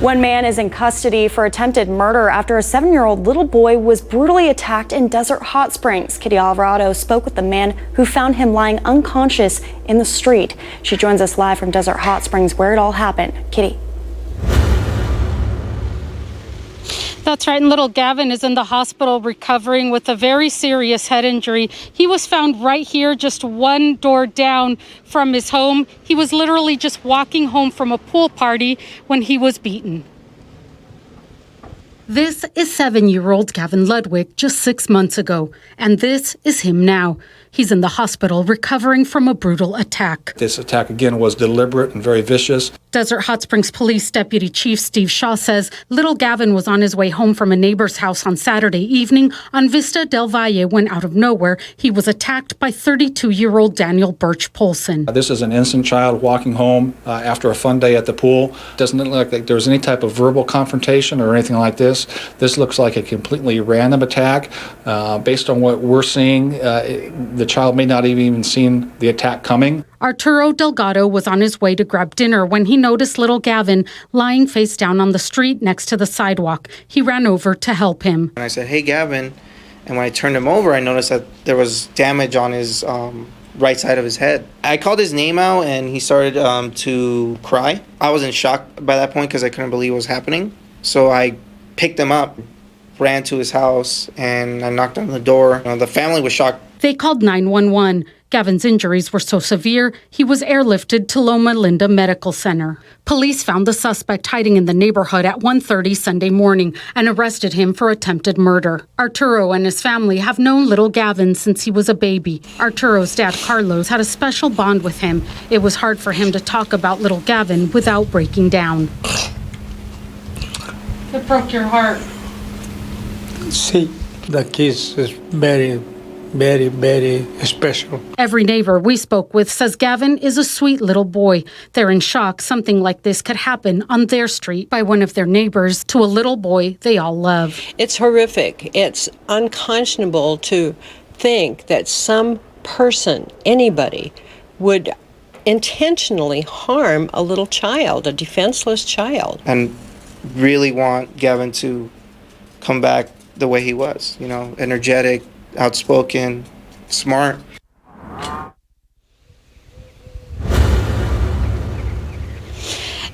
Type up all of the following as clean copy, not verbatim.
One man is in custody for attempted murder after a 7-year-old little boy was brutally attacked in Desert Hot Springs. Kitty Alvarado spoke with the man who found him lying unconscious in the street. She joins us live from Desert Hot Springs, where it all happened. Kitty. That's right, and little Gavin is in the hospital recovering with a very serious head injury. He was found right here, just one door down from his home. He was literally just walking home from a pool party when he was beaten. This is 7-year-old Gavin Ludwig just 6 months ago, and this is him now. He's in the hospital recovering from a brutal attack. This attack, again, was deliberate and very vicious. Desert Hot Springs Police Deputy Chief Steve Shaw says little Gavin was on his way home from a neighbor's house on Saturday evening on Vista del Valle when out of nowhere he was attacked by 32-year-old Daniel Birch Polson. This is an innocent child walking home after a fun day at the pool. Doesn't look like there was any type of verbal confrontation or anything like this. This looks like a completely random attack. Based on what we're seeing, the child may not have even seen the attack coming. Arturo Delgado was on his way to grab dinner when he noticed little Gavin lying face down on the street next to the sidewalk. He ran over to help him. And I said, "Hey, Gavin." And when I turned him over, I noticed that there was damage on his right side of his head. I called his name out and he started to cry. I was in shock by that point because I couldn't believe what was happening. So I picked him up, ran to his house, and I knocked on the door. The family was shocked. They called 911. Gavin's injuries were so severe, he was airlifted to Loma Linda Medical Center. Police found the suspect hiding in the neighborhood at 1:30 Sunday morning and arrested him for attempted murder. Arturo and his family have known little Gavin since he was a baby. Arturo's dad, Carlos, had a special bond with him. It was hard for him to talk about little Gavin without breaking down. It broke your heart. See, the kiss is very special. Every neighbor we spoke with says Gavin is a sweet little boy. They're in shock something like this could happen on their street by one of their neighbors to a little boy they all love. It's horrific. It's unconscionable to think that some person, anybody, would intentionally harm a little child, a defenseless child. And really want Gavin to come back the way he was, energetic, outspoken, smart.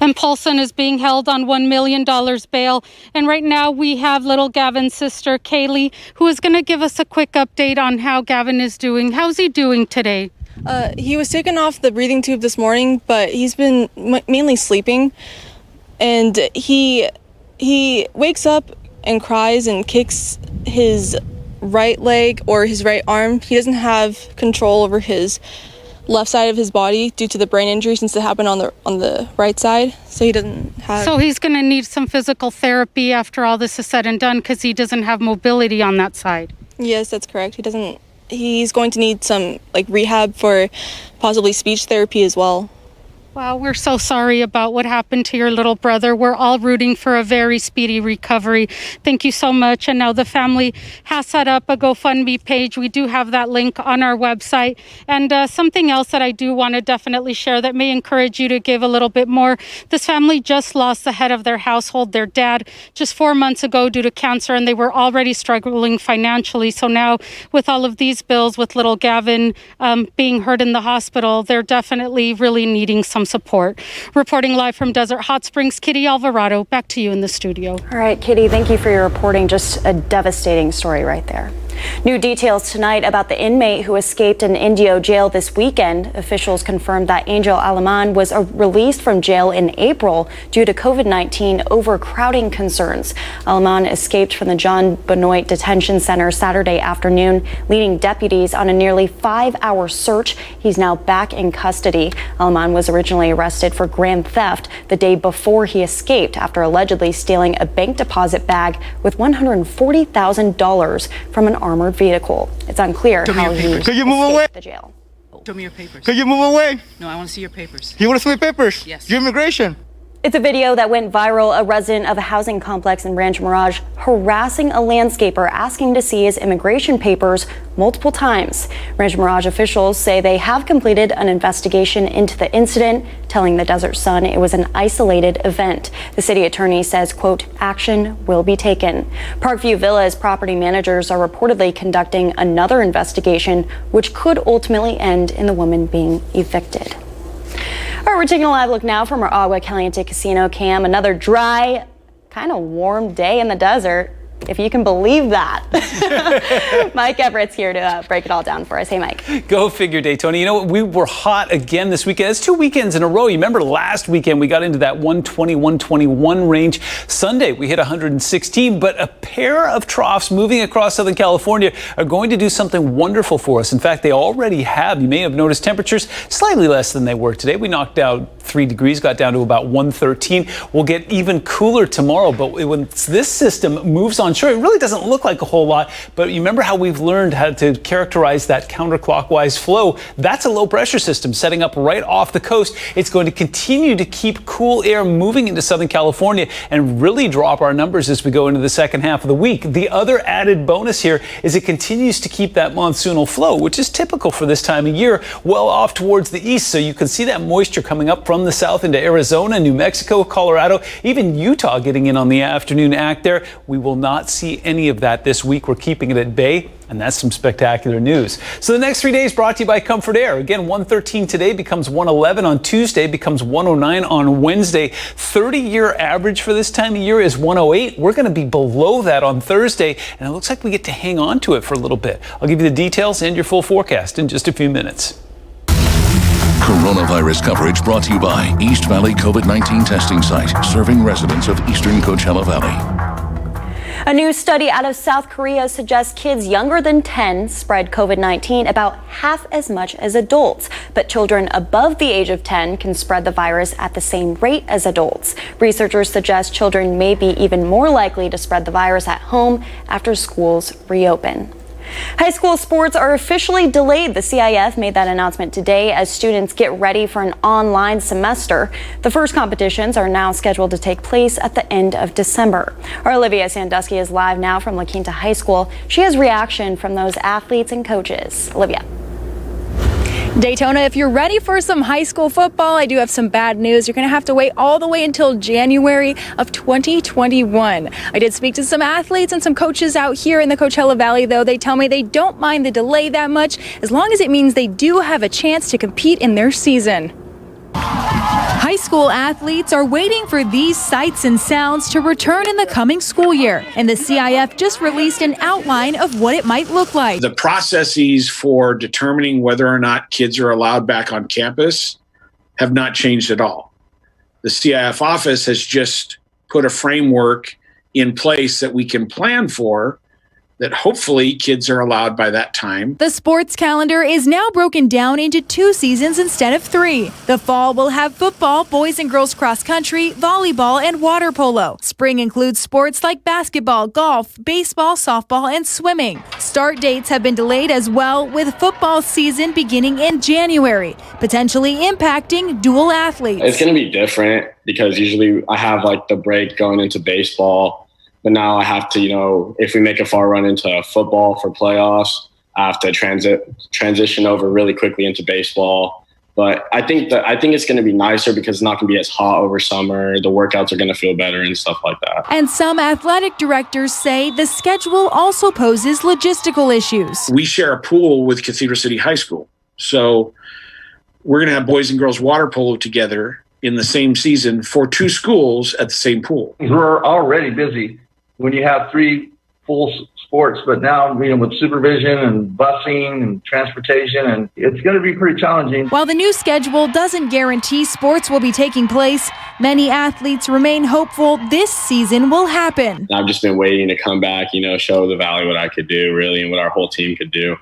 And Paulson is being held on $1 million bail. And right now we have little Gavin's sister, Kaylee, who is going to give us a quick update on how Gavin is doing. How's he doing today? He was taken off the breathing tube this morning, but he's been mainly sleeping. And he wakes up and cries and kicks his right leg or his right arm. He doesn't have control over his left side of his body due to the brain injury since it happened on the right side. So he doesn't have... So he's going to need some physical therapy after all this is said and done because he doesn't have mobility on that side. Yes, that's correct. He's going to need some rehab for possibly speech therapy as well. Wow, we're so sorry about what happened to your little brother. We're all rooting for a very speedy recovery. Thank you so much. And now the family has set up a GoFundMe page. We do have that link on our website. And something else that I do want to definitely share that may encourage you to give a little bit more. This family just lost the head of their household, their dad, just 4 months ago due to cancer, and they were already struggling financially. So now with all of these bills, with little Gavin being hurt in the hospital, they're definitely really needing some support. Reporting live from Desert Hot Springs, Kitty Alvarado, back to you in the studio. All right, Kitty, thank you for your reporting. Just a devastating story right there. New details tonight about the inmate who escaped an Indio jail this weekend. Officials confirmed that Angel Aleman was released from jail in April due to COVID-19 overcrowding concerns. Aleman escaped from the John Benoit Detention Center Saturday afternoon, leading deputies on a nearly 5-hour search. He's now back in custody. Aleman was originally arrested for grand theft the day before he escaped after allegedly stealing a bank deposit bag with $140,000 from an armored vehicle. It's unclear how he escaped the jail. Show me your papers. Could you move away? No, I want to see your papers. You want to see my papers? Yes. Your immigration. It's a video that went viral. A resident of a housing complex in Rancho Mirage harassing a landscaper, asking to see his immigration papers multiple times. Rancho Mirage officials say they have completed an investigation into the incident, telling the Desert Sun it was an isolated event. The city attorney says, quote, action will be taken. Parkview Villas property managers are reportedly conducting another investigation, which could ultimately end in the woman being evicted. All right, we're taking a live look now from our Agua Caliente Casino cam. Another dry, kind of warm day in the desert, if you can believe that. Mike Everett's here to break it all down for us. Hey, Mike. Go figure, Daytona. You know what? We were hot again this weekend. It's 2 weekends in a row. You remember last weekend we got into that 120, 121 range. Sunday we hit 116, but a pair of troughs moving across Southern California are going to do something wonderful for us. In fact, they already have. You may have noticed temperatures slightly less than they were today. We knocked out 3 degrees, got down to about 113. We'll get even cooler tomorrow, but when this system moves on shore, it really doesn't look like a whole lot, but you remember how we've learned how to characterize that counterclockwise flow? That's a low pressure system setting up right off the coast. It's going to continue to keep cool air moving into Southern California and really drop our numbers as we go into the second half of the week. The other added bonus here is it continues to keep that monsoonal flow, which is typical for this time of year, well off towards the east. So you can see that moisture coming up from the south into Arizona, New Mexico, Colorado, even Utah getting in on the afternoon act there. We will not see any of that this week. We're keeping it at bay, and that's some spectacular news. So the next 3 days brought to you by Comfort Air. Again, 113 today becomes 111 on Tuesday, becomes 109 on Wednesday. 30-year average for this time of year is 108. We're going to be below that on Thursday, and it looks like we get to hang on to it for a little bit. I'll give you the details and your full forecast in just a few minutes. Coronavirus coverage brought to you by East Valley COVID-19 testing site, serving residents of eastern Coachella Valley. A new study out of South Korea suggests kids younger than 10 spread COVID-19 about half as much as adults. But children above the age of 10 can spread the virus at the same rate as adults. Researchers suggest children may be even more likely to spread the virus at home after schools reopen. High school sports are officially delayed. The CIF made that announcement today as students get ready for an online semester. The first competitions are now scheduled to take place at the end of December. Our Olivia Sandusky is live now from La Quinta High School. She has reaction from those athletes and coaches. Olivia. Daytona, if you're ready for some high school football, I do have some bad news. You're going to have to wait all the way until January of 2021. I did speak to some athletes and some coaches out here in the Coachella Valley, though. They tell me they don't mind the delay that much, as long as it means they do have a chance to compete in their season. High school athletes are waiting for these sights and sounds to return in the coming school year, and the CIF just released an outline of what it might look like. The processes for determining whether or not kids are allowed back on campus have not changed at all. The CIF office has just put a framework in place that we can plan for, that hopefully kids are allowed by that time. The sports calendar is now broken down into 2 seasons instead of 3. The fall will have football, boys and girls cross country, volleyball, and water polo. Spring includes sports like basketball, golf, baseball, softball, and swimming. Start dates have been delayed as well, with football season beginning in January, potentially impacting dual athletes. It's going to be different because usually I have like the break going into baseball. But now I have to, if we make a far run into football for playoffs, I have to transition over really quickly into baseball. But I think it's going to be nicer because it's not going to be as hot over summer. The workouts are going to feel better and stuff like that. And some athletic directors say the schedule also poses logistical issues. We share a pool with Cathedral City High School. So we're going to have boys and girls water polo together in the same season for 2 schools at the same pool. We're already busy when you have 3 full sports, but now, with supervision and busing and transportation, and it's going to be pretty challenging. While the new schedule doesn't guarantee sports will be taking place, many athletes remain hopeful this season will happen. I've just been waiting to come back, show the Valley what I could do, really, and what our whole team could do.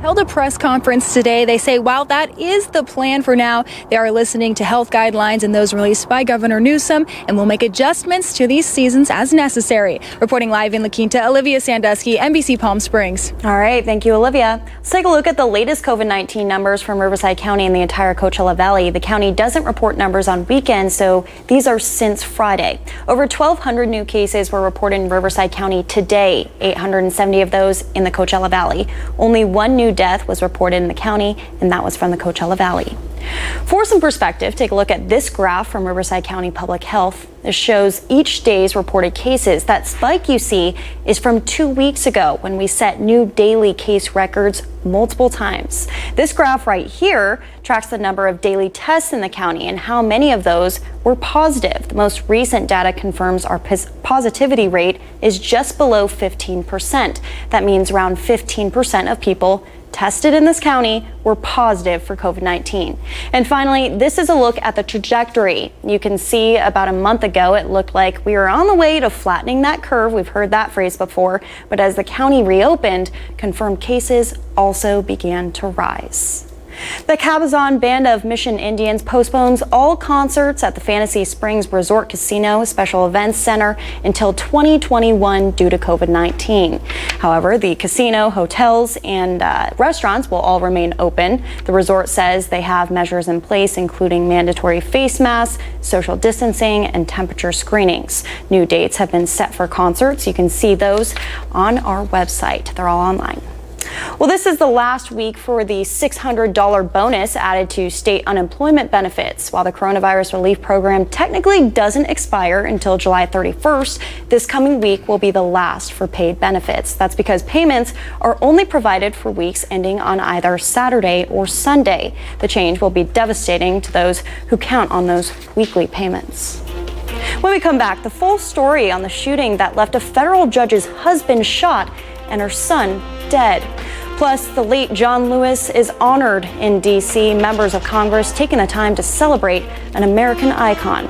held a press conference today. They say while that is the plan for now, they are listening to health guidelines and those released by Governor Newsom and will make adjustments to these seasons as necessary. Reporting live in La Quinta, Olivia Sandusky, NBC Palm Springs. All right, thank you, Olivia. Let's take a look at the latest COVID-19 numbers from Riverside County and the entire Coachella Valley. The county doesn't report numbers on weekends, so these are since Friday. Over 1,200 new cases were reported in Riverside County today, 870 of those in the Coachella Valley. Only one new death was reported in the county, and that was from the Coachella Valley. For some perspective, take a look at this graph from Riverside County Public Health. This shows each day's reported cases. That spike you see is from 2 weeks ago when we set new daily case records multiple times. This graph right here tracks the number of daily tests in the county and how many of those were positive. The most recent data confirms our positivity rate is just below 15%. That means around 15% of people tested in this county were positive for COVID-19. And finally, this is a look at the trajectory. You can see about a month ago, it looked like we were on the way to flattening that curve. We've heard that phrase before, but as the county reopened, confirmed cases also began to rise. The Cabazon Band of Mission Indians postpones all concerts at the Fantasy Springs Resort Casino Special Events Center until 2021 due to COVID-19. However, the casino, hotels, and restaurants will all remain open. The resort says they have measures in place, including mandatory face masks, social distancing, and temperature screenings. New dates have been set for concerts. You can see those on our website. They're all online. Well, this is the last week for the $600 bonus added to state unemployment benefits. While the coronavirus relief program technically doesn't expire until July 31st, this coming week will be the last for paid benefits. That's because payments are only provided for weeks ending on either Saturday or Sunday. The change will be devastating to those who count on those weekly payments. When we come back, the full story on the shooting that left a federal judge's husband shot and her son dead. Plus, the late John Lewis is honored in D.C., members of Congress taking the time to celebrate an American icon.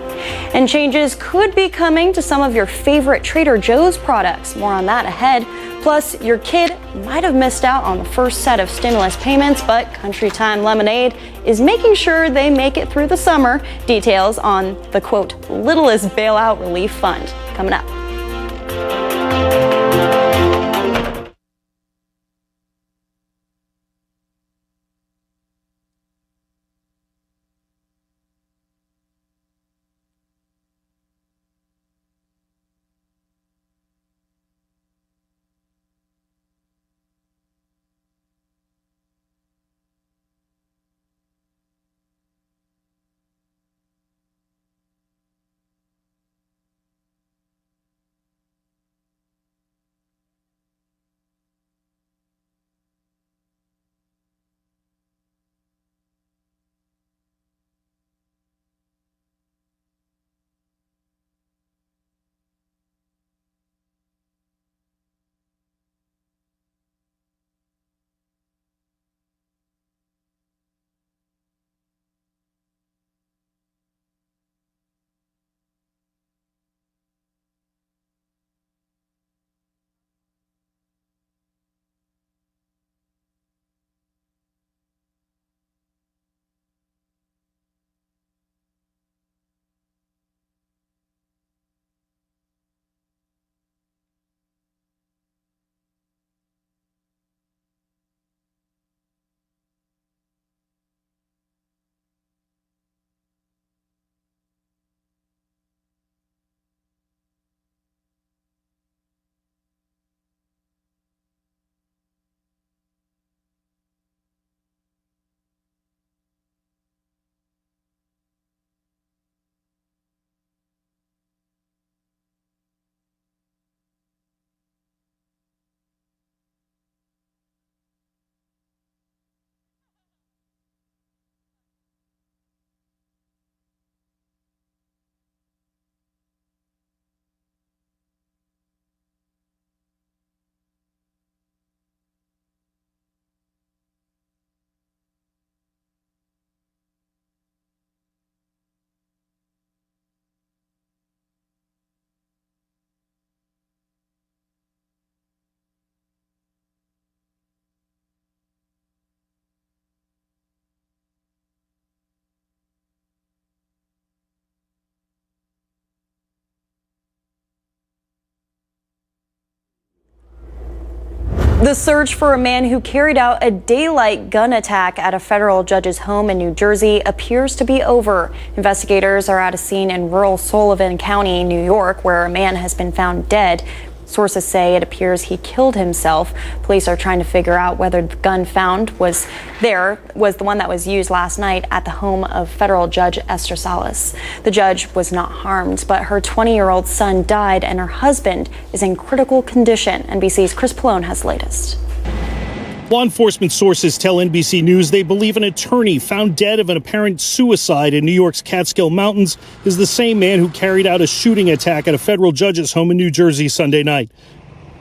And changes could be coming to some of your favorite Trader Joe's products. More on that ahead. Plus, your kid might have missed out on the first set of stimulus payments, but Country Time Lemonade is making sure they make it through the summer. Details on the, quote, littlest bailout relief fund coming up. The search for a man who carried out a daylight gun attack at a federal judge's home in New Jersey appears to be over. Investigators are at a scene in rural Sullivan County, New York, where a man has been found dead. Sources say it appears he killed himself. Police are trying to figure out whether the gun found was the one that was used last night at the home of federal judge Esther Salas. The judge was not harmed, but her 20-year-old son died and her husband is in critical condition. NBC's Chris Pallone has the latest. Law enforcement sources tell NBC News they believe an attorney found dead of an apparent suicide in New York's Catskill Mountains is the same man who carried out a shooting attack at a federal judge's home in New Jersey Sunday night.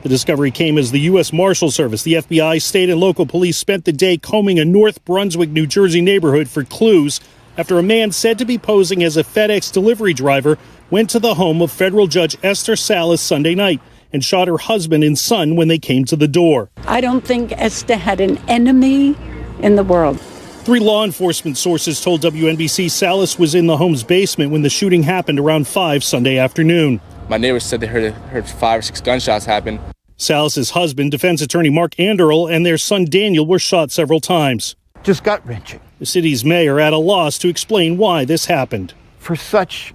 The discovery came as the U.S. Marshal Service, the FBI, state and local police spent the day combing a North Brunswick, New Jersey neighborhood for clues after a man said to be posing as a FedEx delivery driver went to the home of federal judge Esther Salas Sunday night and shot her husband and son when they came to the door. I don't think Esther had an enemy in the world. 3 law enforcement sources told WNBC Salas was in the home's basement when the shooting happened around 5 Sunday afternoon. My neighbors said they heard 5 or 6 gunshots happen. Salas's husband, defense attorney Mark Anderl, and their son Daniel were shot several times. Just gut-wrenching. The city's mayor at a loss to explain why this happened. For such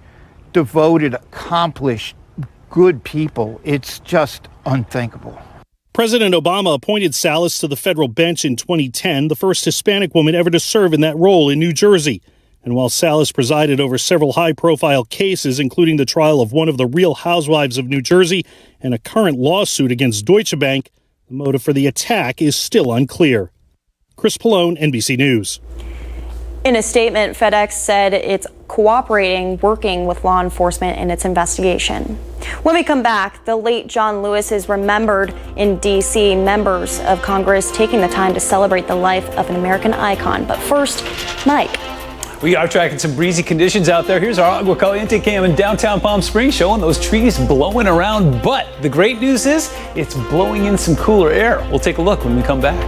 devoted, accomplished, good people, it's just unthinkable. President Obama appointed Salas to the federal bench in 2010, the first Hispanic woman ever to serve in that role in New Jersey. And while Salas presided over several high-profile cases, including the trial of one of the Real Housewives of New Jersey and a current lawsuit against Deutsche Bank, the motive for the attack is still unclear. Chris Pallone, NBC News. In a statement, FedEx said it's cooperating, working with law enforcement in its investigation. When we come back, the late John Lewis is remembered in D.C. Members of Congress taking the time to celebrate the life of an American icon. But first, Mike. We are tracking some breezy conditions out there. Here's our Agua Caliente cam in downtown Palm Springs showing those trees blowing around. But the great news is it's blowing in some cooler air. We'll take a look when we come back.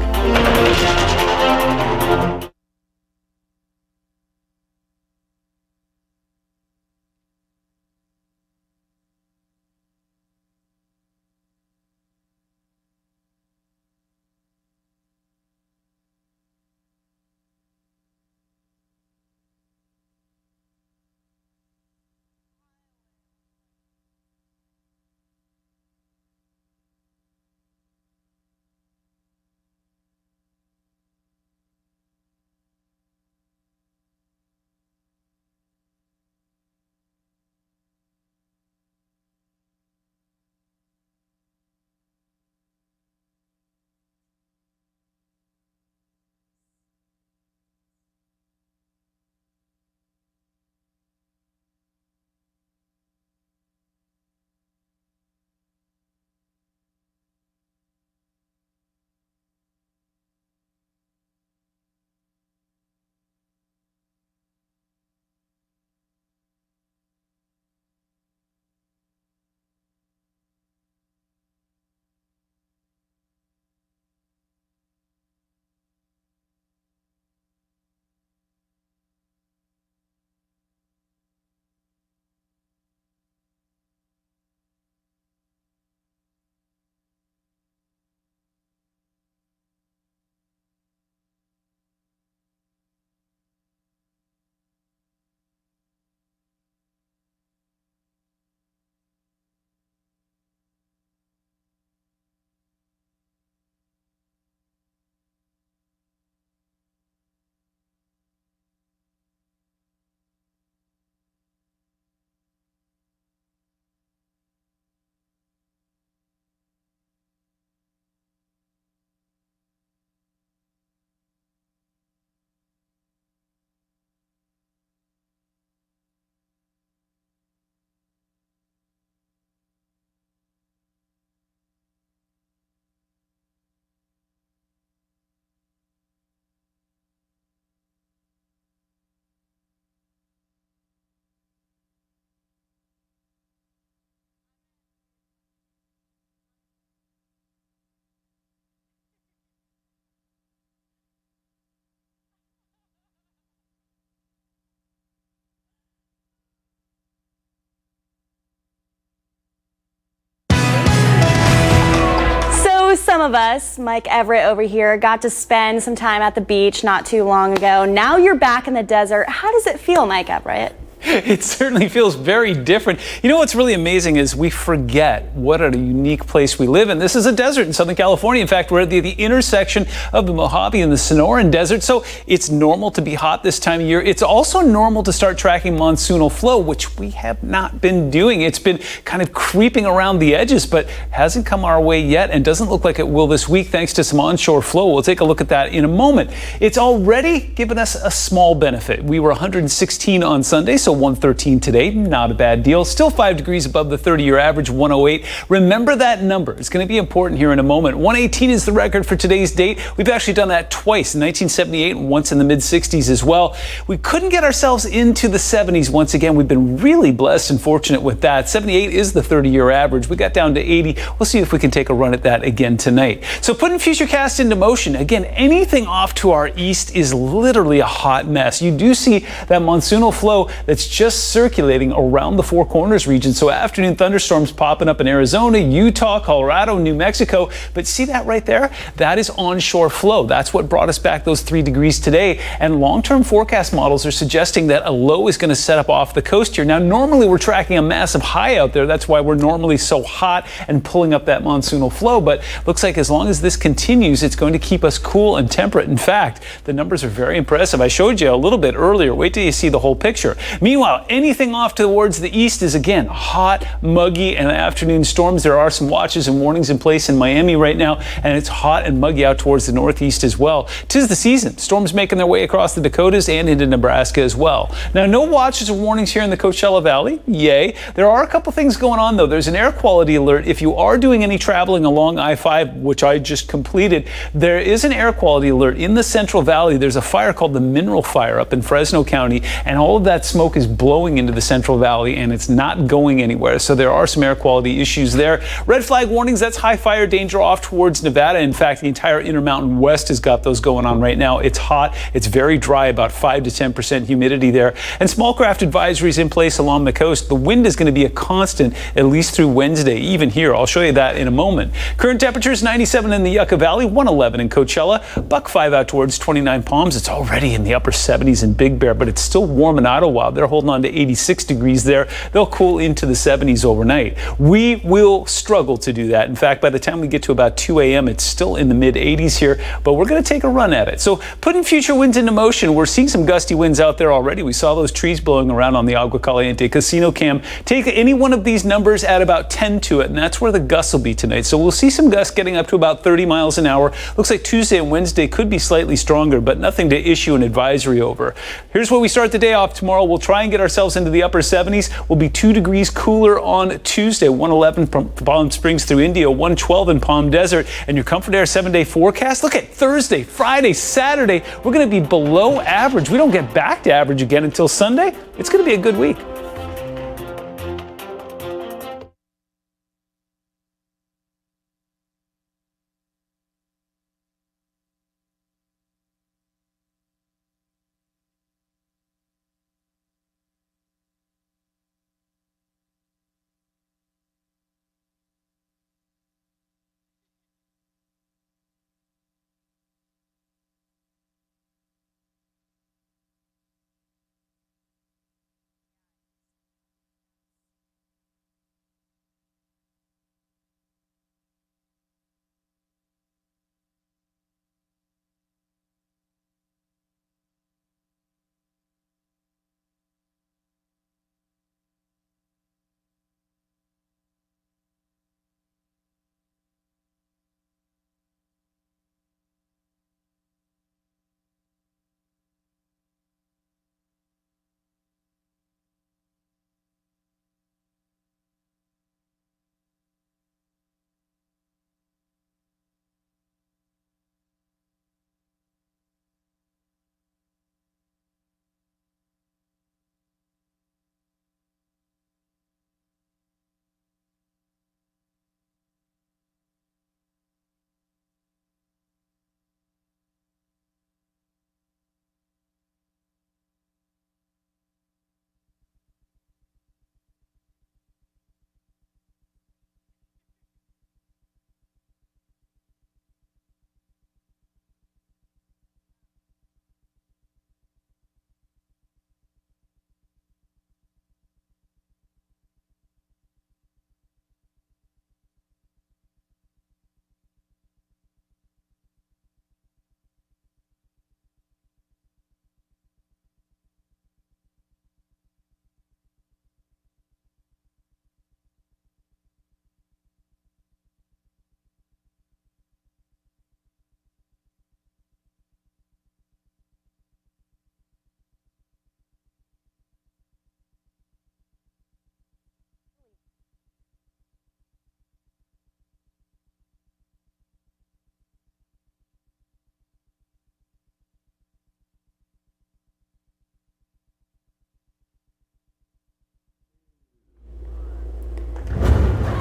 of us, Mike Everett over here, got to spend some time at the beach not too long ago. Now you're back in the desert. How does it feel, Mike Everett? It certainly feels very different. You know what's really amazing is we forget what a unique place we live in. This is a desert in Southern California. In fact, we're at the intersection of the Mojave and the Sonoran Desert, so it's normal to be hot this time of year. It's also normal to start tracking monsoonal flow, which we have not been doing. It's been kind of creeping around the edges, but hasn't come our way yet and doesn't look like it will this week thanks to some onshore flow. We'll take a look at that in a moment. It's already given us a small benefit. We were 116 on Sunday, so 113 today, not a bad deal. Still 5 degrees above the 30-year average, 108. Remember that number. It's going to be important here in a moment. 118 is the record for today's date. We've actually done that twice, in 1978 and once in the mid-60s as well. We couldn't get ourselves into the 70s once again. We've been really blessed and fortunate with that. 78 is the 30-year average. We got down to 80. We'll see if we can take a run at that again tonight. So putting Futurecast into motion, again, anything off to our east is literally a hot mess. You do see that monsoonal flow that's just circulating around the Four Corners region. So afternoon thunderstorms popping up in Arizona, Utah, Colorado, New Mexico. But see that right there? That is onshore flow. That's what brought us back those 3 degrees today. And long-term forecast models are suggesting that a low is going to set up off the coast here. Now, normally we're tracking a massive high out there. That's why we're normally so hot and pulling up that monsoonal flow. But looks like as long as this continues, it's going to keep us cool and temperate. In fact, the numbers are very impressive. I showed you a little bit earlier. Wait till you see the whole picture. Meanwhile, anything off towards the east is again hot, muggy, and afternoon storms. There are some watches and warnings in place in Miami right now, and it's hot and muggy out towards the northeast as well. 'Tis the season. Storms making their way across the Dakotas and into Nebraska as well. Now, no watches or warnings here in the Coachella Valley. Yay. There are a couple things going on though. There's an air quality alert. If you are doing any traveling along I-5, which I just completed, there is an air quality alert in the Central Valley. There's a fire called the Mineral Fire up in Fresno County, and all of that smoke is blowing into the Central Valley and it's not going anywhere. So there are some air quality issues there. Red flag warnings, that's high fire danger off towards Nevada. In fact, the entire Intermountain West has got those going on right now. It's hot, it's very dry, about 5 to 10% humidity there. And small craft advisories in place along the coast. The wind is going to be a constant at least through Wednesday, even here. I'll show you that in a moment. Current temperatures 97 in the Yucca Valley, 111 in Coachella, buck 5 out towards 29 Palms. It's already in the upper 70s in Big Bear, but it's still warm in Idlewild. They're holding on to 86 degrees there. They'll cool into the 70s overnight. We will struggle to do that. In fact, by the time we get to about 2 a.m., it's still in the mid 80s here, but we're going to take a run at it. So putting future winds into motion, we're seeing some gusty winds out there already. We saw those trees blowing around on the Agua Caliente Casino Cam. Take any one of these numbers, add about 10 to it, and that's where the gusts will be tonight. So we'll see some gusts getting up to about 30 miles an hour. Looks like Tuesday and Wednesday could be slightly stronger, but nothing to issue an advisory over. Here's where we start the day off tomorrow. We'll try and get ourselves into the upper 70s. We'll be 2 degrees cooler on Tuesday, 111 from Palm Springs through Indio, 112 in Palm Desert. And your Comfort Air 7-day forecast, look at Thursday, Friday, Saturday. We're going to be below average. We don't get back to average again until Sunday. It's going to be a good week.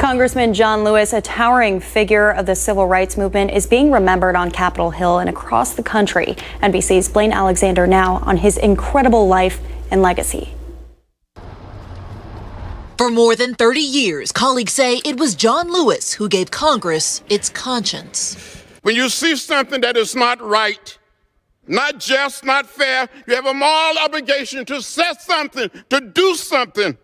Congressman John Lewis, a towering figure of the civil rights movement, is being remembered on Capitol Hill and across the country. NBC's Blaine Alexander now on his incredible life and legacy. For more than 30 years, colleagues say it was John Lewis who gave Congress its conscience. When you see something that is not right, not just, not fair, you have a moral obligation to say something, to do something.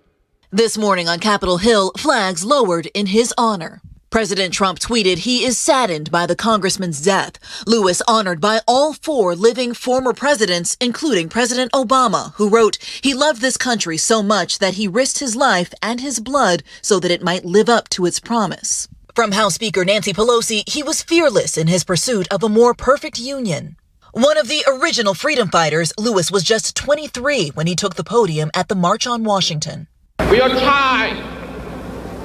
This morning on Capitol Hill, flags lowered in his honor. President Trump tweeted he is saddened by the congressman's death. Lewis honored by all 4 living former presidents, including President Obama, who wrote he loved this country so much that he risked his life and his blood so that it might live up to its promise. From House Speaker Nancy Pelosi, he was fearless in his pursuit of a more perfect union. One of the original freedom fighters, Lewis was just 23 when he took the podium at the March on Washington. We are tired.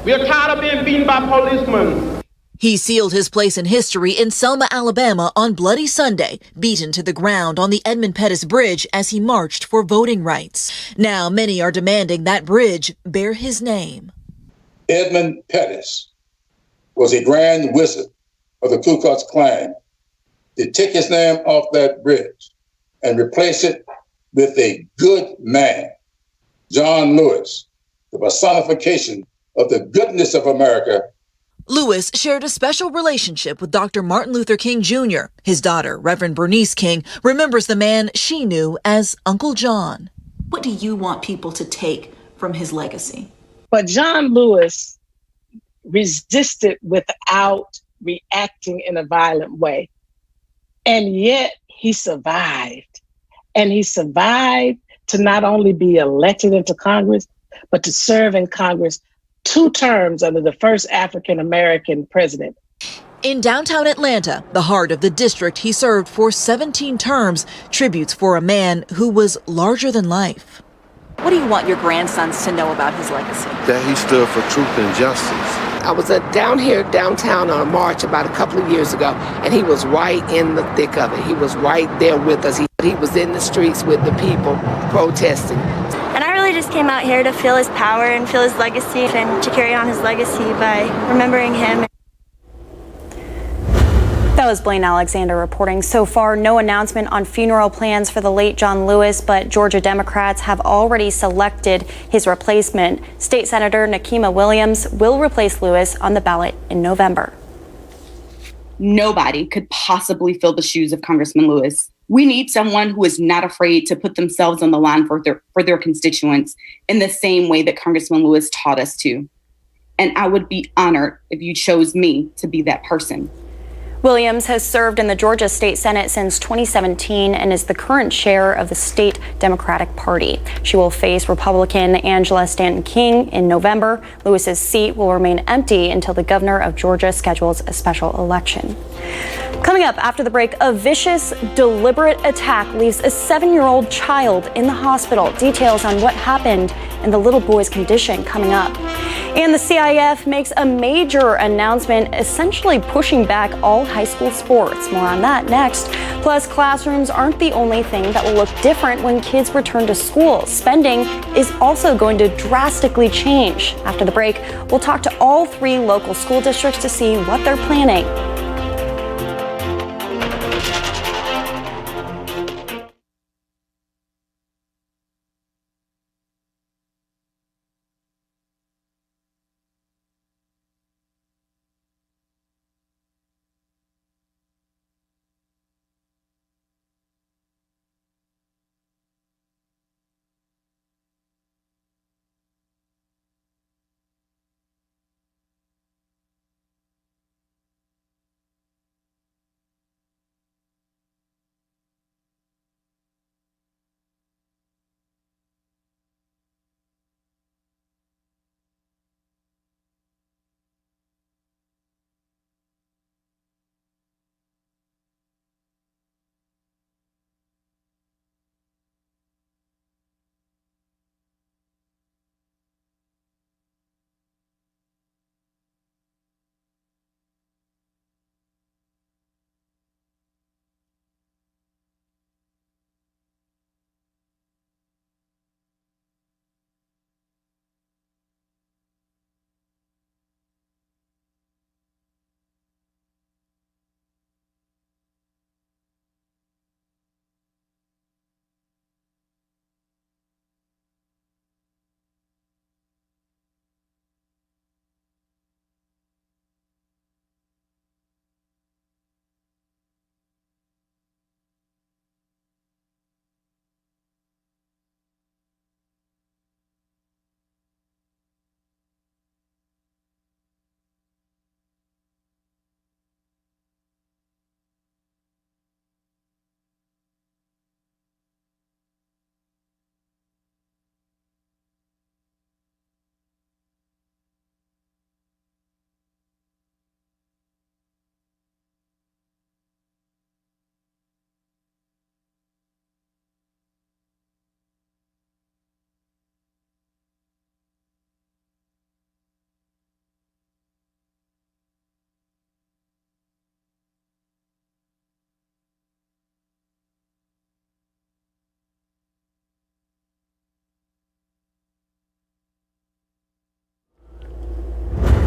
We are tired of being beaten by policemen. He sealed his place in history in Selma, Alabama on Bloody Sunday, beaten to the ground on the Edmund Pettus Bridge as he marched for voting rights. Now many are demanding that bridge bear his name. Edmund Pettus was a grand wizard of the Ku Klux Klan. To take his name off that bridge and replace it with a good man, John Lewis, the personification of the goodness of America. Lewis shared a special relationship with Dr. Martin Luther King Jr. His daughter, Reverend Bernice King, remembers the man she knew as Uncle John. What do you want people to take from his legacy? But John Lewis resisted without reacting in a violent way. And yet he survived. And he survived to not only be elected into Congress, but to serve in Congress 2 terms under the first African-American president. In downtown Atlanta, the heart of the district he served for 17 terms, tributes for a man who was larger than life. What do you want your grandsons to know about his legacy? That he stood for truth and justice. I was down here downtown on a march about a couple of years ago, and he was right in the thick of it. He was right there with us. He was in the streets with the people protesting. And I really just came out here to feel his power and feel his legacy and to carry on his legacy by remembering him. That was Blaine Alexander reporting. So far, no announcement on funeral plans for the late John Lewis, but Georgia Democrats have already selected his replacement. State Senator Nikema Williams will replace Lewis on the ballot in November. Nobody could possibly fill the shoes of Congressman Lewis. We need someone who is not afraid to put themselves on the line for their constituents in the same way that Congressman Lewis taught us to. And I would be honored if you chose me to be that person. Williams has served in the Georgia State Senate since 2017 and is the current chair of the state Democratic Party. She will face Republican Angela Stanton King in November. Lewis's seat will remain empty until the governor of Georgia schedules a special election. Coming up after the break, a vicious, deliberate attack leaves a 7-year-old child in the hospital. Details on what happened and the little boy's condition coming up. And the CIF makes a major announcement, essentially pushing back all high school sports. More on that next. Plus, classrooms aren't the only thing that will look different when kids return to school. Spending is also going to drastically change. After the break, we'll talk to all 3 local school districts to see what they're planning.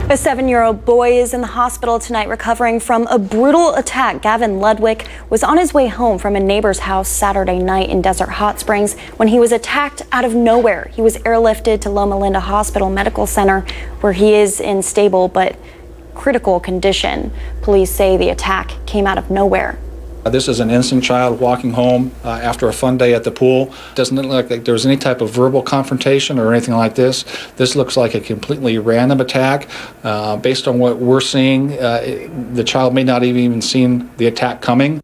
A 7-year-old boy is in the hospital tonight recovering from a brutal attack. Gavin Ludwig was on his way home from a neighbor's house Saturday night in Desert Hot Springs when he was attacked out of nowhere. He was airlifted to Loma Linda Hospital Medical Center, where he is in stable but critical condition. Police say the attack came out of nowhere. This is an innocent child walking home after a fun day at the pool. Doesn't look like there was any type of verbal confrontation or anything like this. This looks like a completely random attack. Based on what we're seeing, the child may not have even seen the attack coming.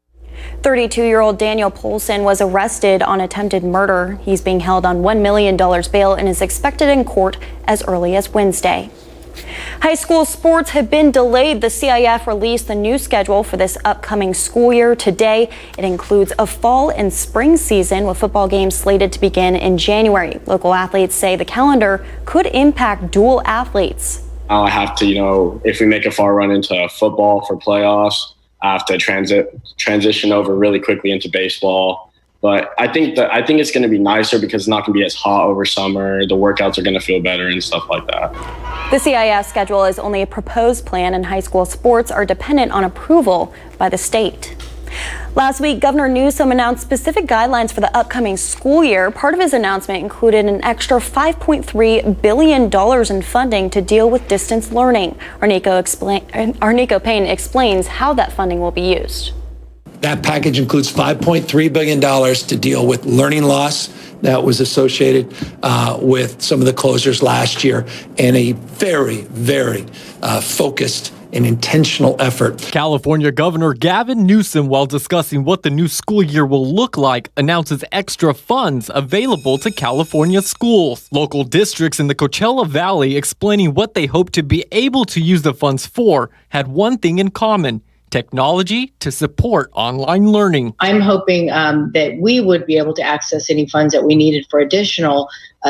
32-year-old Daniel Polson was arrested on attempted murder. He's being held on $1 million bail and is expected in court as early as Wednesday. High school sports have been delayed. The CIF released the new schedule for this upcoming school year today. It includes a fall and spring season with football games slated to begin in January. Local athletes say the calendar could impact dual athletes. I have to, if we make a far run into football for playoffs, I have to transition over really quickly into baseball. But I think it's going to be nicer because it's not going to be as hot over summer. The workouts are going to feel better and stuff like that. The CIF schedule is only a proposed plan, and high school sports are dependent on approval by the state. Last week, Governor Newsom announced specific guidelines for the upcoming school year. Part of his announcement included an extra $5.3 billion in funding to deal with distance learning. Arnico Payne explains how that funding will be used. That package includes $5.3 billion to deal with learning loss that was associated with some of the closures last year, and a very, very focused and intentional effort. California Governor Gavin Newsom, while discussing what the new school year will look like, announces extra funds available to California schools. Local districts in the Coachella Valley, explaining what they hope to be able to use the funds for, had one thing in common: technology to support online learning. I'm hoping that we would be able to access any funds that we needed for additional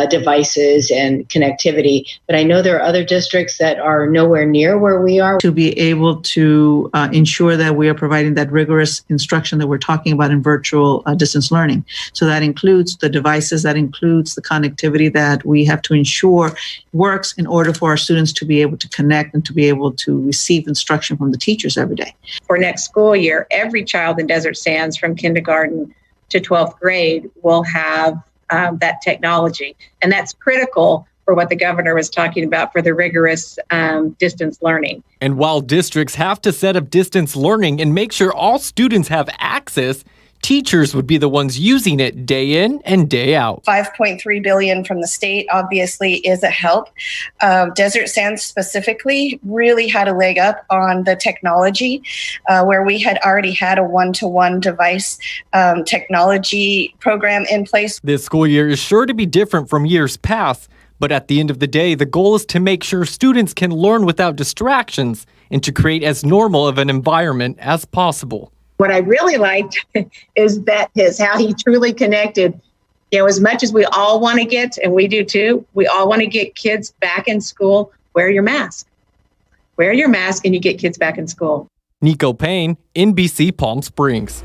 devices and connectivity. But I know there are other districts that are nowhere near where we are. To be able to ensure that we are providing that rigorous instruction that we're talking about in virtual distance learning. So that includes the devices, that includes the connectivity that we have to ensure works in order for our students to be able to connect and to be able to receive instruction from the teachers every day. For next school year, every child in Desert Sands from kindergarten to 12th grade will have that technology. And that's critical for what the governor was talking about for the rigorous distance learning. And while districts have to set up distance learning and make sure all students have access, teachers would be the ones using it day in and day out. $5.3 billion from the state obviously is a help. Desert Sands specifically really had a leg up on the technology, where we had already had a one-to-one device technology program in place. This school year is sure to be different from years past, but at the end of the day, the goal is to make sure students can learn without distractions and to create as normal of an environment as possible. What I really liked is how he truly connected. As much as we all want to get, and we do too, we all want to get kids back in school. Wear your mask. Wear your mask and you get kids back in school. Nico Payne, NBC Palm Springs.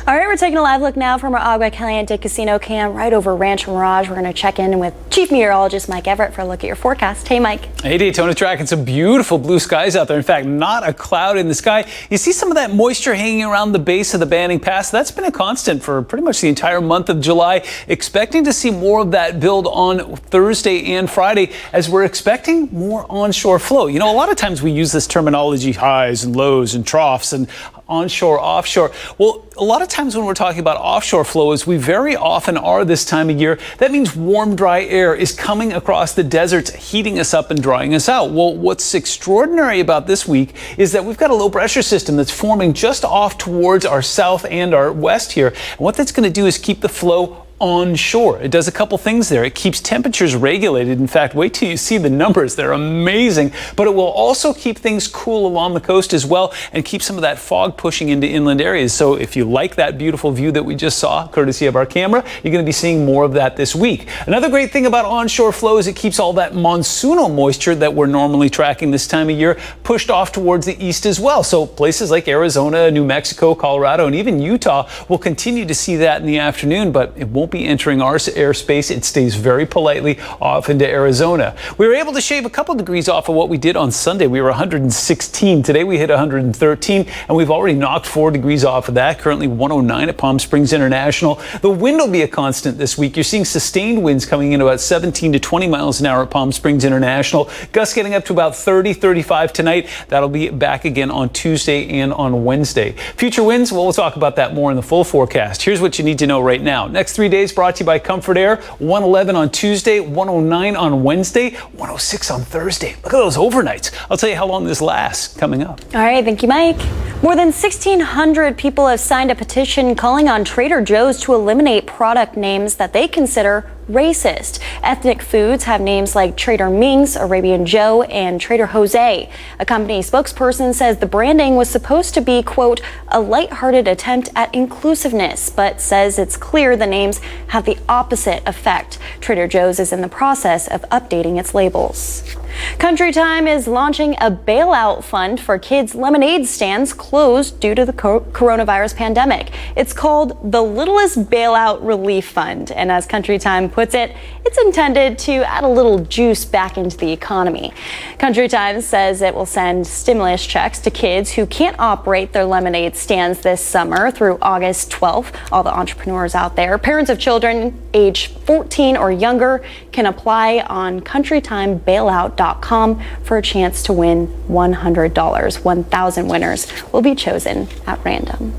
All right, we're taking a live look now from our Agua Caliente Casino cam right over Rancho Mirage. We're going to check in with Chief Meteorologist Mike Everett for a look at your forecast. Hey, Mike. Hey, Daytona tracking some beautiful blue skies out there. In fact, not a cloud in the sky. You see some of that moisture hanging around the base of the Banning Pass. That's been a constant for pretty much the entire month of July. Expecting to see more of that build on Thursday and Friday as we're expecting more onshore flow. A lot of times we use this terminology, highs and lows and troughs and onshore, offshore. Well, a lot of times when we're talking about offshore flow, as we very often are this time of year, that means warm, dry air is coming across the deserts, heating us up and drying us out. Well, what's extraordinary about this week is that we've got a low pressure system that's forming just off towards our south and our west here. And what that's going to do is keep the flow onshore. It does a couple things there. It keeps temperatures regulated. In fact, wait till you see the numbers. They're amazing. But it will also keep things cool along the coast as well and keep some of that fog pushing into inland areas. So if you like that beautiful view that we just saw, courtesy of our camera, you're going to be seeing more of that this week. Another great thing about onshore flow is it keeps all that monsoonal moisture that we're normally tracking this time of year pushed off towards the east as well. So places like Arizona, New Mexico, Colorado, and even Utah will continue to see that in the afternoon, but it won't won't be entering our airspace. It stays very politely off into Arizona. We were able to shave a couple degrees off of what we did on Sunday. We were 116. Today we hit 113, and we've already knocked 4 degrees off of that. Currently 109 at Palm Springs International. The wind will be a constant this week. You're seeing sustained winds coming in about 17 to 20 miles an hour at Palm Springs International. Gusts getting up to about 30, 35 tonight. That'll be back again on Tuesday and on Wednesday. Future winds, well, we'll talk about that more in the full forecast. Here's what you need to know right now. Next 3 days brought to you by Comfort Air. 111 on Tuesday, 109 on Wednesday, 106 on Thursday. Look at those overnights. I'll tell you how long this lasts coming up. All right, thank you, Mike. More than 1,600 people have signed a petition calling on Trader Joe's to eliminate product names that they consider racist. Ethnic foods have names like Trader Ming's, Arabian Joe, and Trader Jose. A company spokesperson says the branding was supposed to be, quote, a lighthearted attempt at inclusiveness, but says it's clear the names have the opposite effect. Trader Joe's is in the process of updating its labels. Country Time is launching a bailout fund for kids' lemonade stands closed due to the coronavirus pandemic. It's called the Littlest Bailout Relief Fund, and as Country Time puts it, it's intended to add a little juice back into the economy. Country Time says it will send stimulus checks to kids who can't operate their lemonade stands this summer through August 12th. All the entrepreneurs out there, parents of children age 14 or younger, can apply on countrytimebailout.com for a chance to win $100. 1,000 winners will be chosen at random.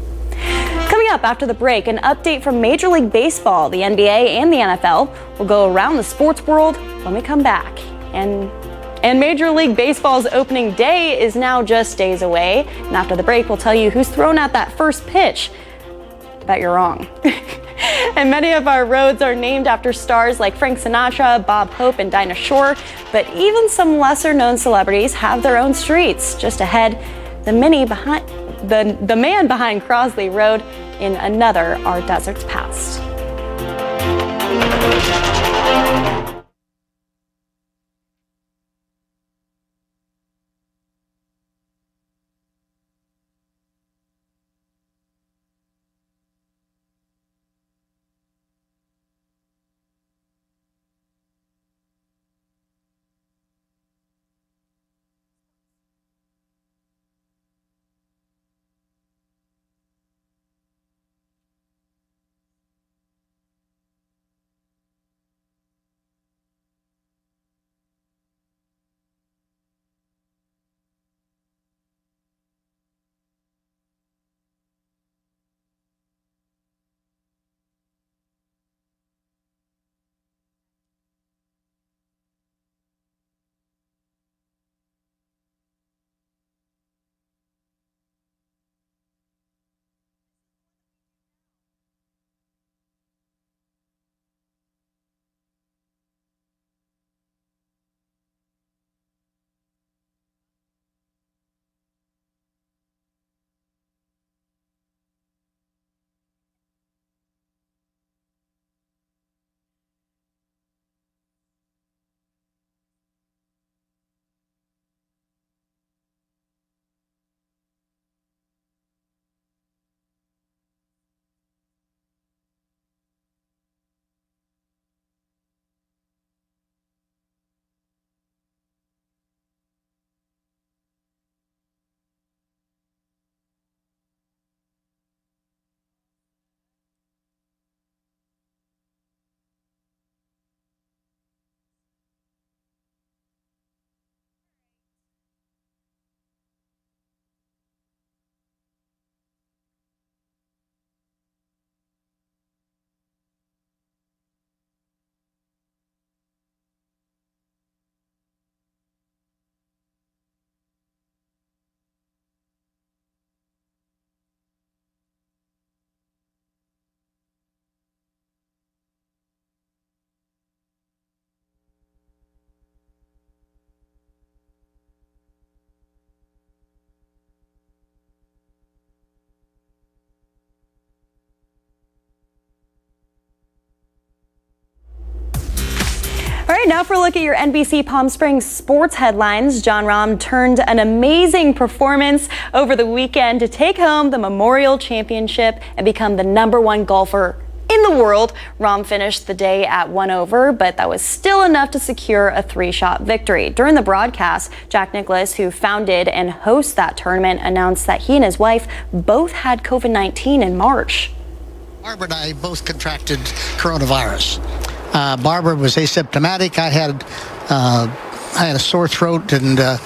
Coming up after the break, an update from Major League Baseball, the NBA, and the NFL. We'll go around the sports world when we come back. And Major League Baseball's opening day is now just days away. And after the break, we'll tell you who's thrown out that first pitch. Bet you're wrong. And many of our roads are named after stars like Frank Sinatra, Bob Hope, and Dinah Shore. But even some lesser-known celebrities have their own streets. Just ahead, the man behind Crosley Road in another Our Deserts Past. All right, now for a look at your NBC Palm Springs sports headlines. Jon Rahm turned an amazing performance over the weekend to take home the Memorial Championship and become the #1 golfer in the world. Rahm finished the day at 1 over, but that was still enough to secure a 3-shot victory. During the broadcast, Jack Nicklaus, who founded and hosts that tournament, announced that he and his wife both had COVID-19 in March. Barbara and I both contracted coronavirus. Barbara was asymptomatic. I had a sore throat and a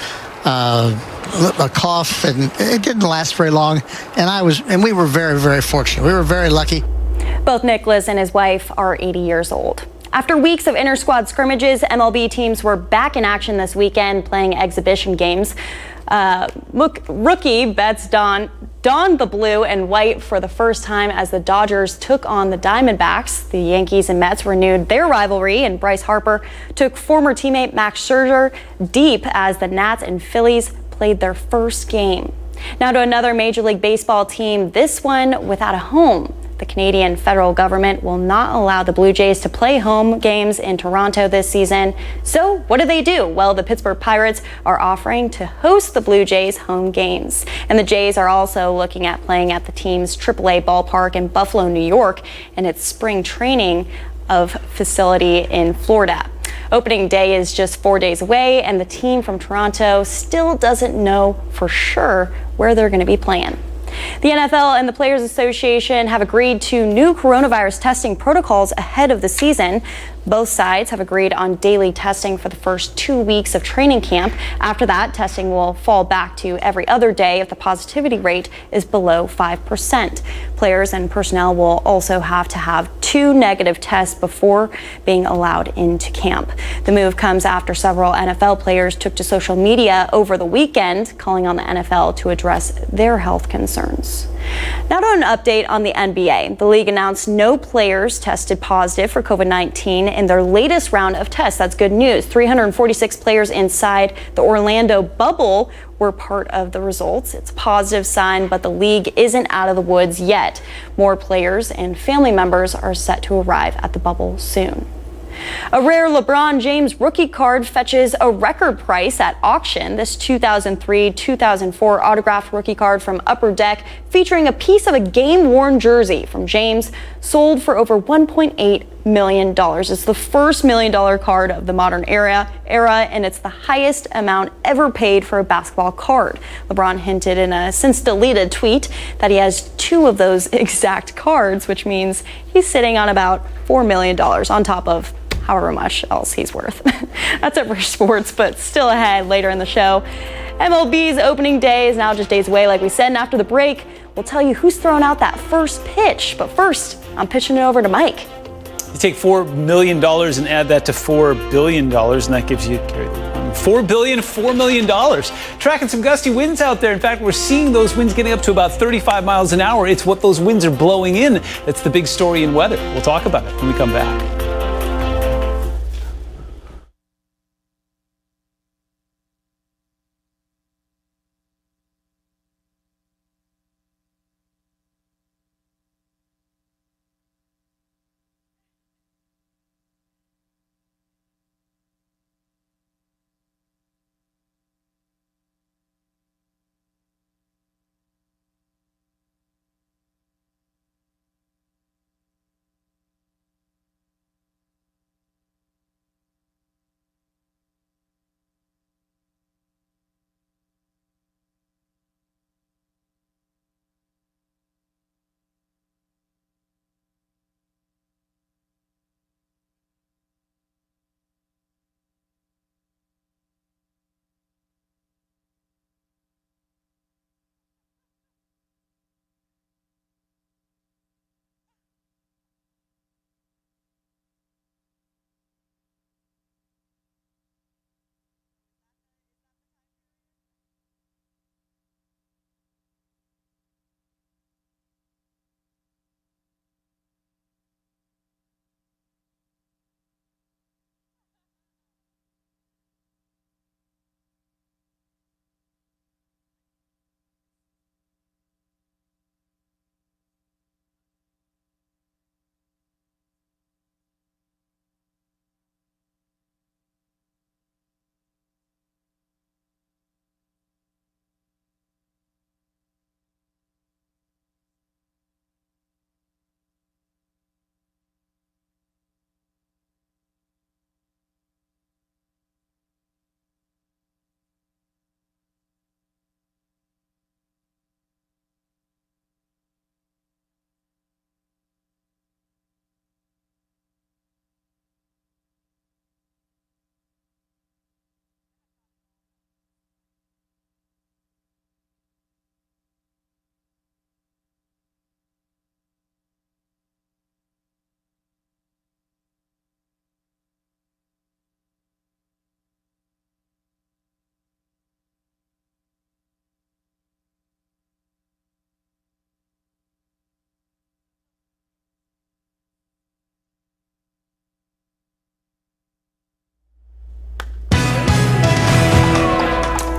cough, and it didn't last very long. And we were very, very fortunate. We were very lucky. Both Nicklaus and his wife are 80 years old. After weeks of inter-squad scrimmages, MLB teams were back in action this weekend playing exhibition games. Rookie Betts donned the blue and white for the first time as the Dodgers took on the Diamondbacks. The Yankees and Mets renewed their rivalry, and Bryce Harper took former teammate Max Scherzer deep as the Nats and Phillies played their first game. Now to another Major League Baseball team, this one without a home. The Canadian federal government will not allow the Blue Jays to play home games in Toronto this season. So what do? Well, the Pittsburgh Pirates are offering to host the Blue Jays home games. And the Jays are also looking at playing at the team's AAA ballpark in Buffalo, New York, and its spring training of facility in Florida. Opening day is just 4 days away, and the team from Toronto still doesn't know for sure where they're going to be playing. The NFL and the Players Association have agreed to new coronavirus testing protocols ahead of the season. Both sides have agreed on daily testing for the first 2 weeks of training camp. After that, testing will fall back to every other day if the positivity rate is below 5%. Players and personnel will also have to have 2 negative tests before being allowed into camp. The move comes after several NFL players took to social media over the weekend, calling on the NFL to address their health concerns. Now to an update on the NBA. The league announced no players tested positive for COVID-19 in their latest round of tests. That's good news. 346 players inside the Orlando bubble were part of the results. It's a positive sign, but the league isn't out of the woods yet. More players and family members are set to arrive at the bubble soon. A rare LeBron James rookie card fetches a record price at auction. This 2003-2004 autographed rookie card from Upper Deck, featuring a piece of a game-worn jersey from James, sold for over $1.8 million. It's the first $1 million card of the modern era, and it's the highest amount ever paid for a basketball card. LeBron hinted in a since-deleted tweet that he has 2 of those exact cards, which means he's sitting on about $4 million on top of however much else he's worth. That's it for sports, but still ahead later in the show. MLB's opening day is now just days away, like we said, and after the break, we'll tell you who's throwing out that first pitch. But first, I'm pitching it over to Mike. You take $4 million and add that to $4 billion, and that gives you $4 billion, $4 million. Tracking some gusty winds out there. In fact, we're seeing those winds getting up to about 35 miles an hour. It's what those winds are blowing in that's the big story in weather. We'll talk about it when we come back.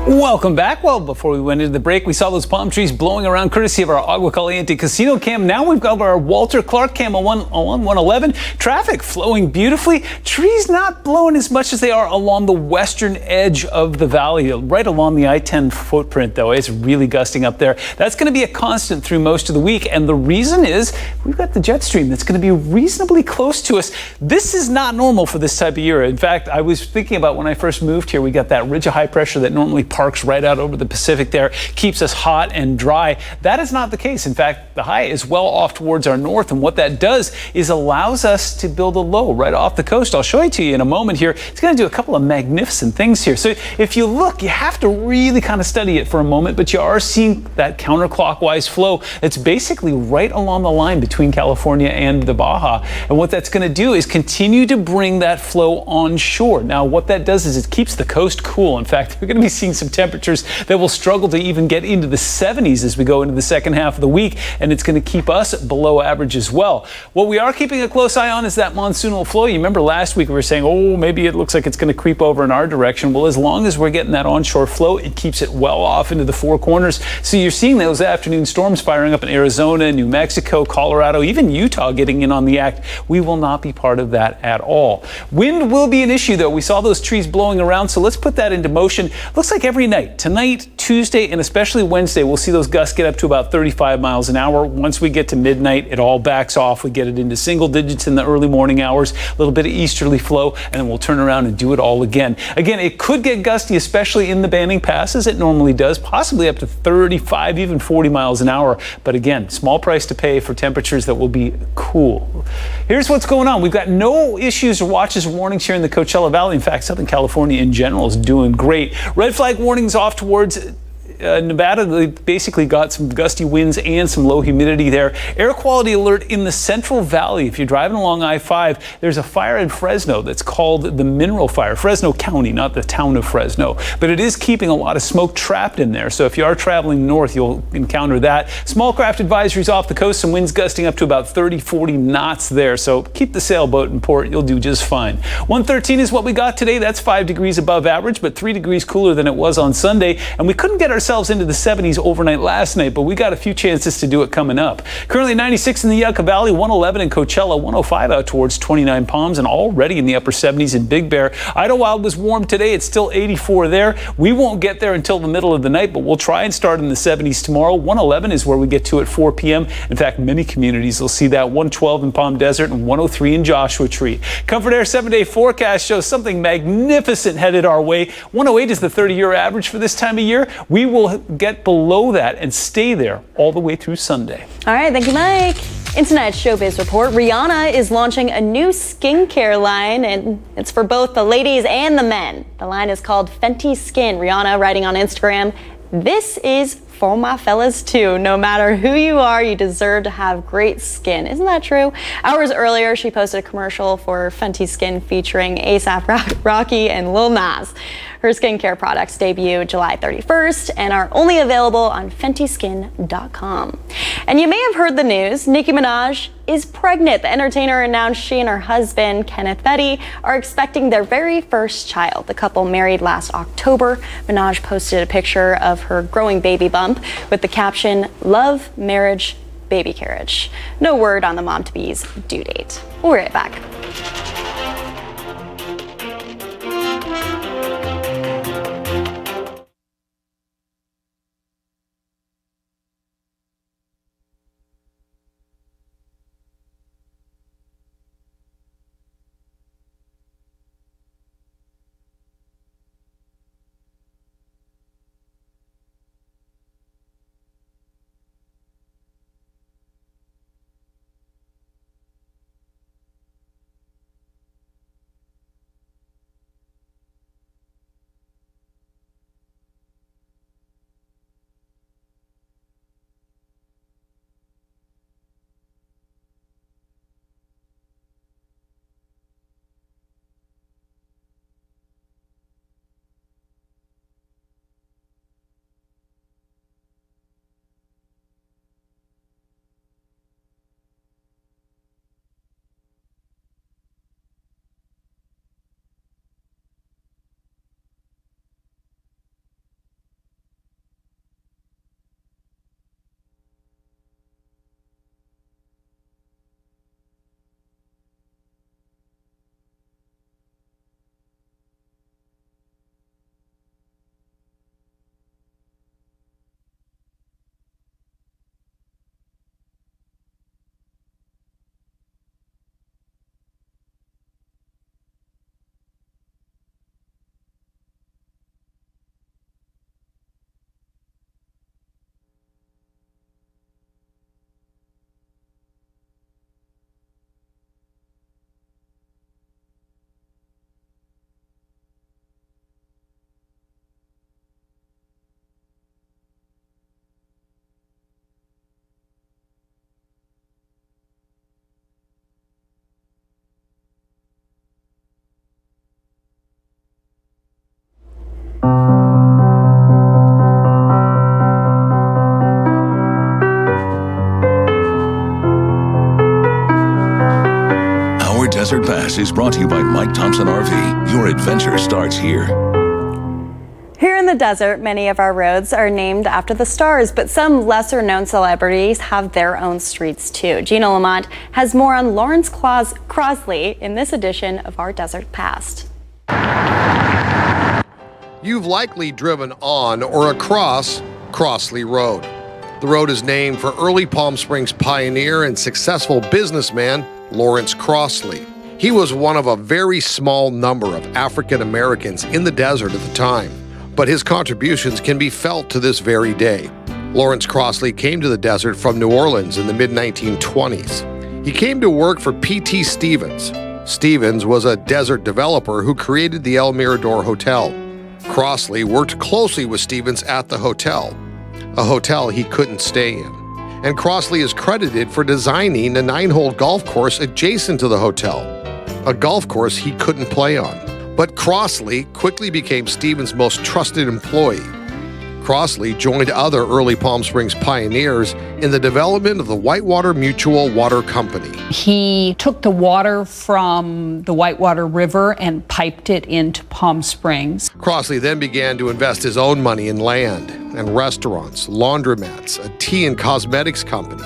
Welcome back. Well, before we went into the break, we saw those palm trees blowing around courtesy of our Agua Caliente Casino cam. Now we've got our Walter Clark cam on 111. Traffic flowing beautifully. Trees not blowing as much as they are along the western edge of the valley, right along the I-10 footprint, though. It's really gusting up there. That's going to be a constant through most of the week. And the reason is we've got the jet stream that's going to be reasonably close to us. This is not normal for this type of year. In fact, I was thinking about when I first moved here, we got that ridge of high pressure that normally parks right out over the Pacific there, keeps us hot and dry. That is not the case. In fact, the high is well off towards our north, and what that does is allows us to build a low right off the coast. I'll show it to you in a moment here. It's going to do a couple of magnificent things here. So if you look, you have to really kind of study it for a moment, but you are seeing that counterclockwise flow that's basically right along the line between California and the Baja. And what that's going to do is continue to bring that flow onshore. Now, what that does is it keeps the coast cool. In fact, we're going to be seeing some temperatures that will struggle to even get into the 70s as we go into the second half of the week, and it's going to keep us below average as well. What we are keeping a close eye on is that monsoonal flow. You remember last week we were saying, oh, maybe it looks like it's going to creep over in our direction. Well, as long as we're getting that onshore flow, it keeps it well off into the Four Corners. So you're seeing those afternoon storms firing up in Arizona, New Mexico, Colorado, even Utah getting in on the act. We will not be part of that at all. Wind will be an issue, though. We saw those trees blowing around, so let's put that into motion. Looks like every night, tonight, Tuesday, and especially Wednesday, we'll see those gusts get up to about 35 miles an hour. Once we get to midnight, it all backs off. We get it into single digits in the early morning hours, a little bit of easterly flow, and then we'll turn around and do it all again. Again, it could get gusty, especially in the Banning Passes. It normally does, possibly up to 35, even 40 miles an hour. But again, small price to pay for temperatures that will be cool. Here's what's going on. We've got no issues or watches or warnings here in the Coachella Valley. In fact, Southern California in general is doing great. Red flag warnings off towards Nevada. They basically got some gusty winds and some low humidity there. Air quality alert in the Central Valley. If you're driving along I-5, there's a fire in Fresno that's called the Mineral Fire. Fresno County, not the town of Fresno. But it is keeping a lot of smoke trapped in there. So if you are traveling north, you'll encounter that. Small craft advisories off the coast. Some winds gusting up to about 30, 40 knots there. So keep the sailboat in port. You'll do just fine. 113 is what we got today. That's 5 degrees above average, but 3 degrees cooler than it was on Sunday. And we couldn't get ourselves into the 70s overnight last night, but we got a few chances to do it coming up. Currently 96 in the Yucca Valley, 111 in Coachella, 105 out towards 29 Palms, and already in the upper 70s in Big Bear. Idlewild was warm today. It's still 84 there. We won't get there until the middle of the night, but we'll try and start in the 70s tomorrow. 111 is where we get to at 4 p.m. In fact, many communities will see that. 112 in Palm Desert and 103 in Joshua Tree. Comfort Air 7-day forecast shows something magnificent headed our way. 108 is the 30-year average for this time of year. We will get below that and stay there all the way through Sunday. All right, thank you, Mike. In tonight's Showbiz Report, Rihanna is launching a new skincare line, and it's for both the ladies and the men. The line is called Fenty Skin. Rihanna writing on Instagram, "This is for my fellas too. No matter who you are, you deserve to have great skin." Isn't that true? Hours earlier, she posted a commercial for Fenty Skin featuring A$AP Rocky and Lil Nas. Her skincare products debut July 31st and are only available on FentySkin.com. And you may have heard the news. Nicki Minaj is pregnant. The entertainer announced she and her husband, Kenneth Fetty, are expecting their very first child. The couple married last October. Minaj posted a picture of her growing baby bump with the caption, "Love, marriage, baby carriage." No word on the mom-to-be's due date. We'll be right back. Desert Pass is brought to you by Mike Thompson RV. Your adventure starts here. Here in the desert, many of our roads are named after the stars, but some lesser-known celebrities have their own streets too. Gina Lamont has more on Lawrence Crosley in this edition of Our Desert Past. You've likely driven on or across Crosley Road. The road is named for early Palm Springs pioneer and successful businessman Lawrence Crosley. He was one of a very small number of African Americans in the desert at the time, but his contributions can be felt to this very day. Lawrence Crosley came to the desert from New Orleans in the mid-1920s. He came to work for P.T. Stevens. Stevens was a desert developer who created the El Mirador Hotel. Crosley worked closely with Stevens at the hotel, a hotel he couldn't stay in. And Crosley is credited for designing a 9-hole golf course adjacent to the hotel, a golf course he couldn't play on. But Crosley quickly became Stevens' most trusted employee. Crosley joined other early Palm Springs pioneers in the development of the Whitewater Mutual Water Company. He took the water from the Whitewater River and piped it into Palm Springs. Crosley then began to invest his own money in land and restaurants, laundromats, a tea and cosmetics company.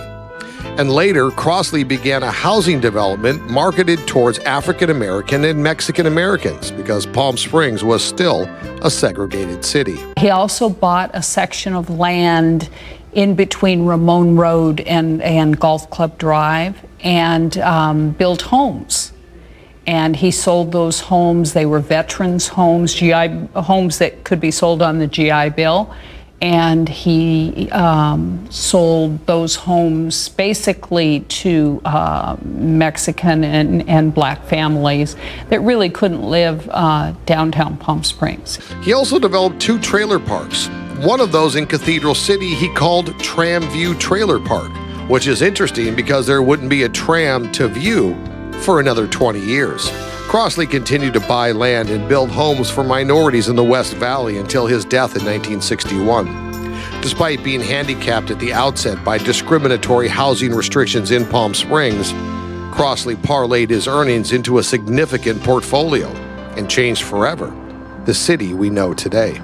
And later, Crosley began a housing development marketed towards African American and Mexican Americans because Palm Springs was still a segregated city. He also bought a section of land in between Ramon Road and Golf Club Drive and built homes. And he sold those homes. They were veterans' homes, GI homes that could be sold on the GI Bill. And he sold those homes basically to Mexican and Black families that really couldn't live downtown Palm Springs. He also developed 2 trailer parks. One of those in Cathedral City he called Tram View Trailer Park, which is interesting because there wouldn't be a tram to View for another 20 years. Crosley continued to buy land and build homes for minorities in the West Valley until his death in 1961. Despite being handicapped at the outset by discriminatory housing restrictions in Palm Springs, Crosley parlayed his earnings into a significant portfolio and changed forever the city we know today.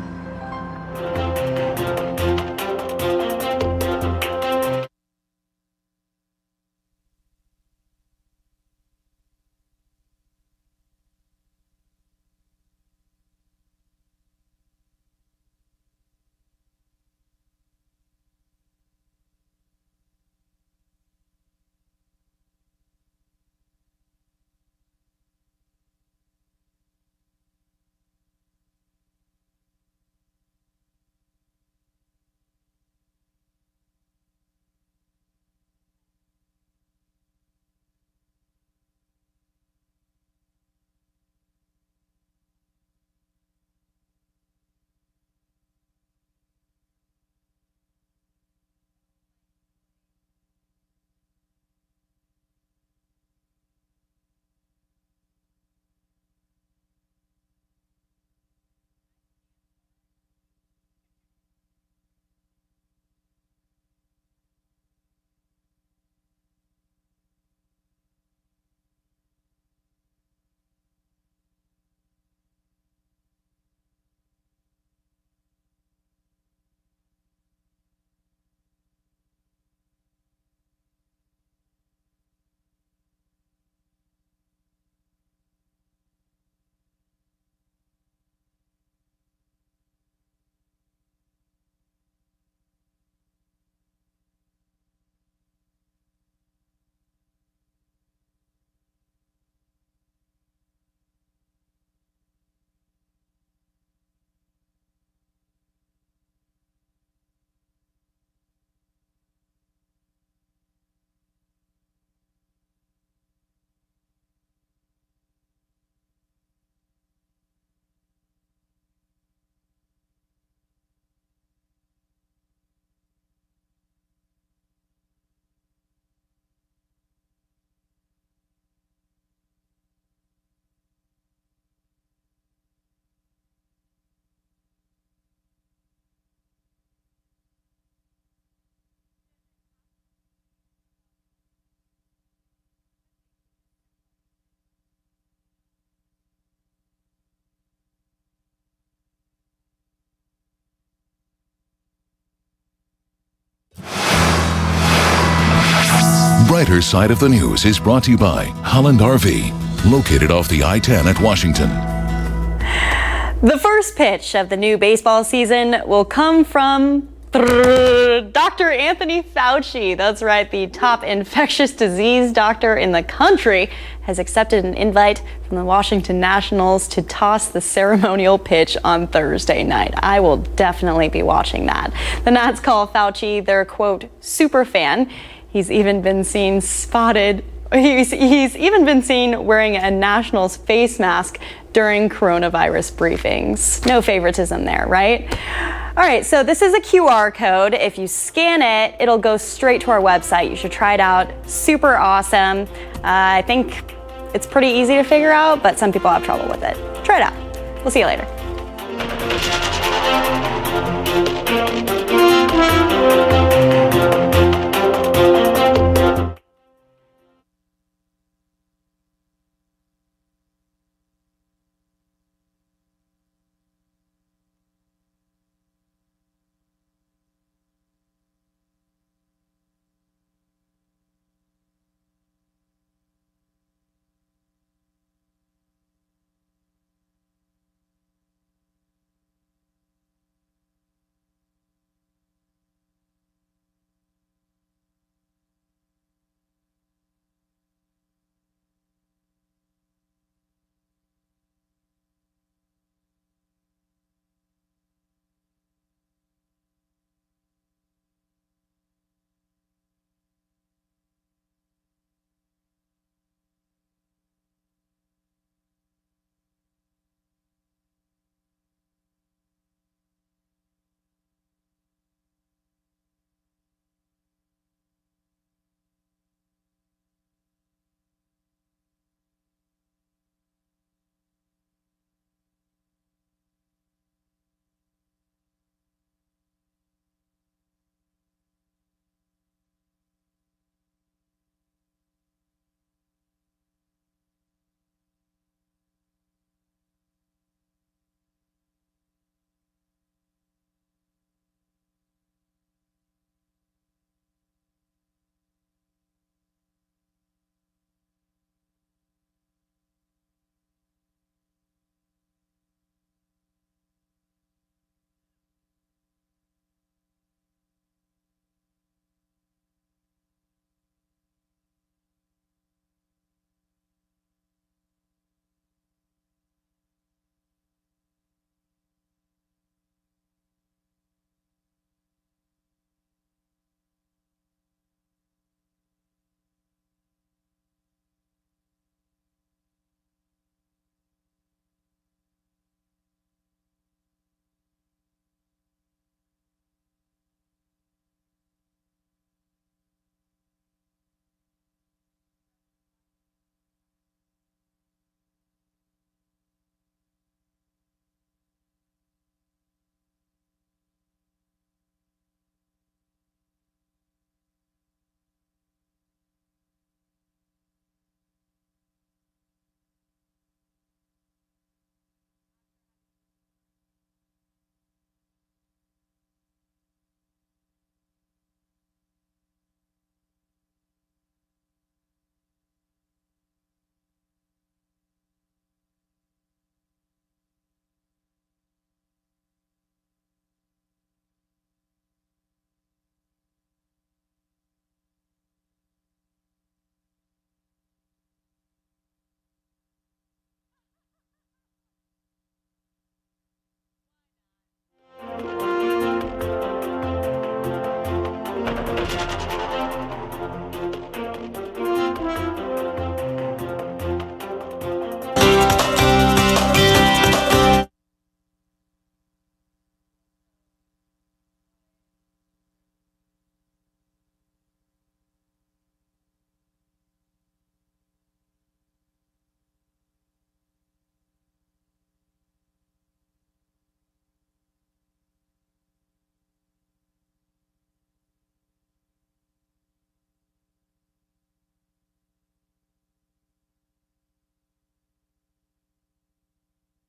brighter side of the news is brought to you by Holland RV, located off the I-10 at Washington. The first pitch of the new baseball season will come from Dr. Anthony Fauci. That's right, the top infectious disease doctor in the country has accepted an invite from the Washington Nationals to toss the ceremonial pitch on Thursday night. I will definitely be watching that. The Nats call Fauci their, quote, super fan. He's even been seen wearing a Nationals face mask during coronavirus briefings. No favoritism there, right? All right, so this is a QR code. If you scan it, it'll go straight to our website. You should try it out. Super awesome. I think it's pretty easy to figure out, but some people have trouble with it. Try it out. We'll see you later.